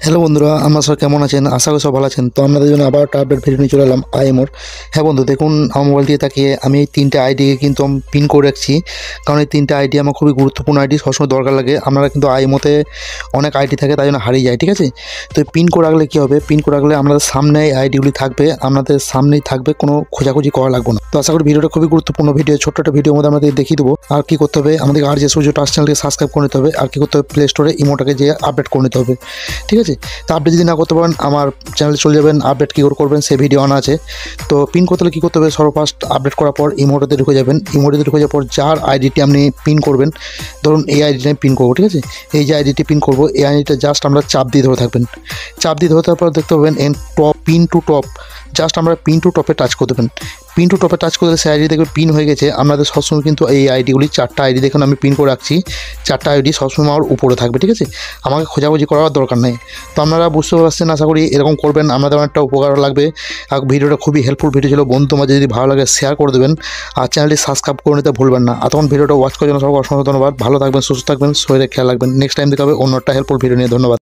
Hello বন্ধুরা, আমার সব কেমন আছেন? আশা করি সব ভালো আছেন। তো আপনাদের জন্য আবার একটা আপডেট ভিডিও নিয়ে চলে এলাম আইএমওর। হ্যাঁ বন্ধু, দেখুন আমার মোবাইল দিয়ে তাকিয়ে আমি এই তিনটে আইডিকে কিন্তু আমি পিন করে রাখছি, কারণ এই তিনটে আইডি আমার খুবই গুরুত্বপূর্ণ আইডি, সবসময় দরকার লাগে। আপনারা কিন্তু আইএমওতে অনেক আইডি থাকে, তাই জন্য হারিয়ে যায়, ঠিক আছে? তো পিন করে রাখলে কী হবে, পিন করে রাখলে আপনাদের সামনে আইডিগুলি থাকবে, আপনাদের সামনেই থাকবে, কোনো খোঁজাখুঁজি করা লাগবে না। তো আশা করি ভিডিওটা খুবই গুরুত্বপূর্ণ ভিডিও, ছোট্ট একটা ভিডিওর মধ্যে আমাদের দেখিয়ে দেবো আর কী করতে হবে। আমাদের আর যে সূর্য টাচ চ্যানেলকে সাবস্ক্রাইব করে নিতে হবে, আর কী করতে হবে, প্লে স্টোরে ইমোটাকে যেয়ে আপডেট করে নিতে হবে, ঠিক আছে? তো আপডেট যদি না করতে পারেন আমার চ্যানেলে চলে যাবেন, আপডেট কী করে করবেন সেই ভিডিও আনা আছে। তো পিন করতে হলে কী করতে হবে, সর্বফার্স্ট আপডেট করার পর ইমোটাতে ঢুকে যাবেন। ইমোটাতে ঢুকে যাওয়ার পর যার আইডিটি আপনি পিন করবেন, ধরুন এই আইডিটা পিন করবো, ঠিক আছে? এই যে আইডিটি পিন করবো, এই আইডিটা জাস্ট আমরা চাপ দিয়ে ধরে থাকবেন। চাপ দিয়ে ধরে থাকার পর দেখতে পাবেন এন top, pin to top, just আমরা পিন টু টপে টাচ করে দেবেন। পিন টু টপে টাচ করলে সেই আইডি দেখবে পিন হয়ে গেছে। আপনাদের সবসময় কিন্তু এই আইডিগুলি, চারটা আইডি দেখুন আমি পিন করে রাখছি, চারটা আইডি সবসময় আমার উপরে থাকবে, ঠিক আছে? আমাকে খোঁজাখুঁজি করার দরকার নেই। তো আপনারা বুঝতে পারছেন, আশা করি এরকম করবেন, আপনাদের অনেকটা উপকার লাগবে। আর ভিডিওটা খুবই হেল্পফুল ভিডিও ছিল, বন্ধু মাঝে যদি ভালো লাগে শেয়ার করে দেবেন, আর চ্যানেলটি সাবস্ক্রাইব করে নিতে ভুলবেন না। আর তখন ভিডিওটা ওয়াচ করার জন্য সবাইকে অসংখ্য ধন্যবাদ। ভালো থাকবেন, সুস্থ থাকবেন, শরীরে খেয়াল রাখবেন। নেক্সট টাইম দেখা হবে অন্য একটা হেল্পফুল ভিডিও নিয়ে। ধন্যবাদ।